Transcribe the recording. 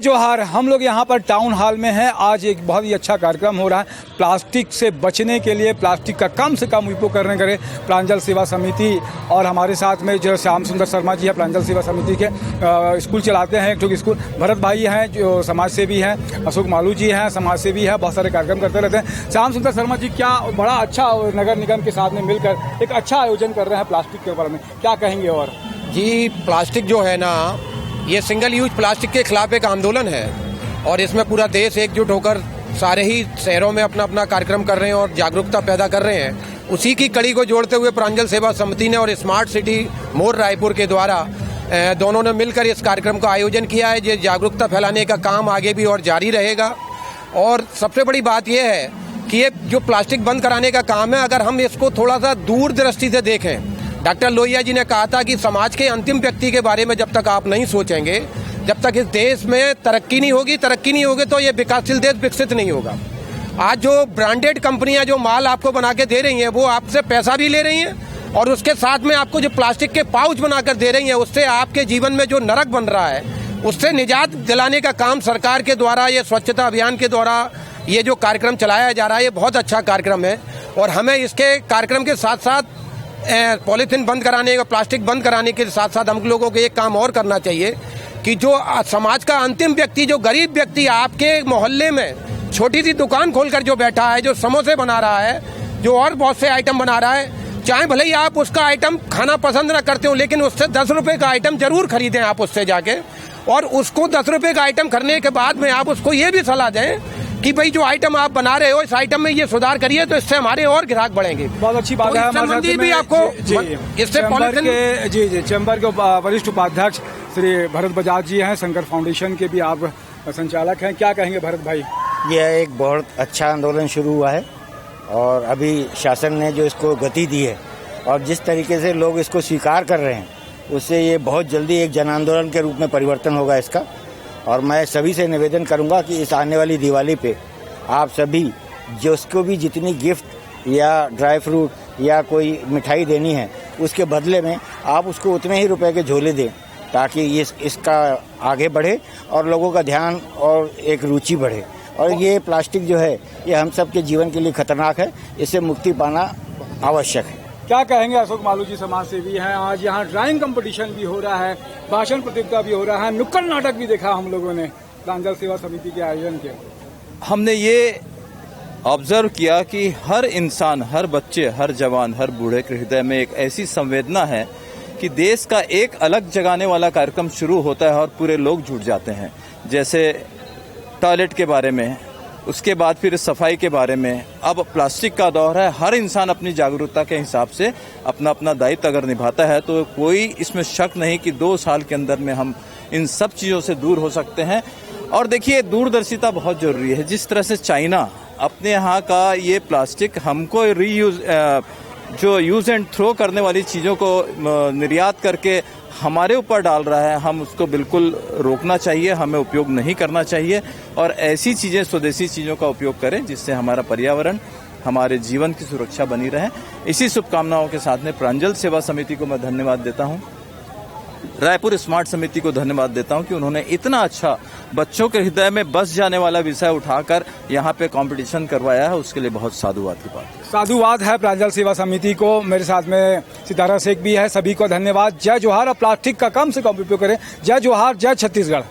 जोहार, हम लोग यहाँ पर टाउन हॉल में हैं। आज एक बहुत ही अच्छा कार्यक्रम हो रहा है प्लास्टिक से बचने के लिए, प्लास्टिक का कम से कम उपयोग करने करे प्रांजल सेवा समिति। और हमारे साथ में जो श्याम सुंदर शर्मा जी है, प्रांजल सेवा समिति के स्कूल चलाते हैं, एक स्कूल। भरत भाई हैं जो समाज सेवी हैं, अशोक मालू जी हैं समाज सेवी हैं, बहुत सारे कार्यक्रम करते रहते हैं। श्याम सुंदर शर्मा जी, क्या बड़ा अच्छा नगर निगम के साथ में मिलकर एक अच्छा आयोजन कर रहे हैं प्लास्टिक के बारे में, क्या कहेंगे? और जी, प्लास्टिक जो है ना, ये सिंगल यूज प्लास्टिक के खिलाफ एक आंदोलन है और इसमें पूरा देश एकजुट होकर सारे ही शहरों में अपना अपना कार्यक्रम कर रहे हैं और जागरूकता पैदा कर रहे हैं। उसी की कड़ी को जोड़ते हुए प्रांजल सेवा समिति ने और स्मार्ट सिटी मोर रायपुर के द्वारा दोनों ने मिलकर इस कार्यक्रम का आयोजन किया है। ये जागरूकता फैलाने का काम आगे भी और जारी रहेगा। और सबसे बड़ी बात यह है कि ये जो प्लास्टिक बंद कराने का काम है, अगर हम इसको थोड़ा सा दूरदृष्टि से देखें, डॉक्टर लोहिया जी ने कहा था कि समाज के अंतिम व्यक्ति के बारे में जब तक आप नहीं सोचेंगे, जब तक इस देश में तरक्की नहीं होगी तो ये विकासशील देश विकसित नहीं होगा। आज जो ब्रांडेड कंपनियां जो माल आपको बना के दे रही हैं, वो आपसे पैसा भी ले रही हैं और उसके साथ में आपको जो प्लास्टिक के पाउच बनाकर दे रही हैं, उससे आपके जीवन में जो नरक बन रहा है, उससे निजात दिलाने का काम सरकार के द्वारा, ये स्वच्छता अभियान के द्वारा ये जो कार्यक्रम चलाया जा रहा है, ये बहुत अच्छा कार्यक्रम है। और हमें इसके कार्यक्रम के साथ साथ पॉलीथीन बंद कराने का, प्लास्टिक बंद कराने के साथ साथ हम लोगों को एक काम और करना चाहिए कि जो समाज का अंतिम व्यक्ति, जो गरीब व्यक्ति आपके मोहल्ले में छोटी सी दुकान खोलकर जो बैठा है, जो समोसे बना रहा है, जो और बहुत से आइटम बना रहा है, चाहे भले ही आप उसका आइटम खाना पसंद ना करते हो, लेकिन उससे 10 रुपए का आइटम जरूर खरीदें आप उससे जाके। और उसको 10 रुपए का आइटम करने के बाद में आप उसको ये भी सलाह दें कि भाई जो आइटम आप बना रहे हो, इस आइटम में ये सुधार करिए, तो इससे हमारे और ग्राहक बढ़ेंगे। बहुत अच्छी बात है। हमारे भी आपको इससे चैम्बर के वरिष्ठ उपाध्यक्ष श्री भरत बजाज जी हैं, शंकर फाउंडेशन के भी आप संचालक हैं, क्या कहेंगे भरत भाई? यह एक बहुत अच्छा आंदोलन शुरू हुआ है और अभी शासन ने जो इसको गति दी है और जिस तरीके से लोग इसको स्वीकार कर रहे हैं, उससे ये बहुत जल्दी एक जन आंदोलन के रूप में परिवर्तन होगा इसका। और मैं सभी से निवेदन करूंगा कि इस आने वाली दिवाली पे आप सभी जिसको भी जितनी गिफ्ट या ड्राई फ्रूट या कोई मिठाई देनी है, उसके बदले में आप उसको उतने ही रुपए के झोले दें, ताकि ये इसका आगे बढ़े और लोगों का ध्यान और एक रुचि बढ़े। और ये प्लास्टिक जो है, ये हम सब के जीवन के लिए खतरनाक है, इससे मुक्ति पाना आवश्यक है। क्या कहेंगे? अशोक मालू जी समाज सेवी हैं, आज यहाँ ड्राइंग कंपटीशन भी हो रहा है, भाषण प्रतियोगिता भी हो रहा है, नुक्कड़ नाटक भी देखा हम लोगों ने प्रांजल सेवा समिति के आयोजन के। हमने ये ऑब्जर्व किया कि हर इंसान, हर बच्चे, हर जवान, हर बूढ़े के हृदय में एक ऐसी संवेदना है कि देश का एक अलग जगाने वाला कार्यक्रम शुरू होता है और पूरे लोग जुट जाते हैं। जैसे टॉयलेट के बारे में, उसके बाद फिर सफाई के बारे में। अब प्लास्टिक का दौर है, हर इंसान अपनी जागरूकता के हिसाब से अपना अपना दायित्व अगर निभाता है तो कोई इसमें शक नहीं कि 2 साल के अंदर में हम इन सब चीज़ों से दूर हो सकते हैं। और देखिए, दूरदर्शिता बहुत जरूरी है। जिस तरह से चाइना अपने यहाँ का ये प्लास्टिक हमको रीयूज, जो यूज एंड थ्रो करने वाली चीज़ों को निर्यात करके हमारे ऊपर डाल रहा है, हम उसको बिल्कुल रोकना चाहिए, हमें उपयोग नहीं करना चाहिए और ऐसी चीज़ें, स्वदेशी चीज़ों का उपयोग करें जिससे हमारा पर्यावरण, हमारे जीवन की सुरक्षा बनी रहे। इसी शुभकामनाओं के साथ में प्रांजल सेवा समिति को मैं धन्यवाद देता हूं, रायपुर स्मार्ट समिति को धन्यवाद देता हूं कि उन्होंने इतना अच्छा बच्चों के हृदय में बस जाने वाला विषय उठाकर यहाँ पे कंपटीशन करवाया है। उसके लिए बहुत साधुवाद की बात है। साधुवाद है प्रांजल सेवा समिति को। मेरे साथ में सितारा शेख भी है, सभी को धन्यवाद। जय जोहार। और प्लास्टिक का कम से कम उपयोग करें। जय जोहार, जय छत्तीसगढ़।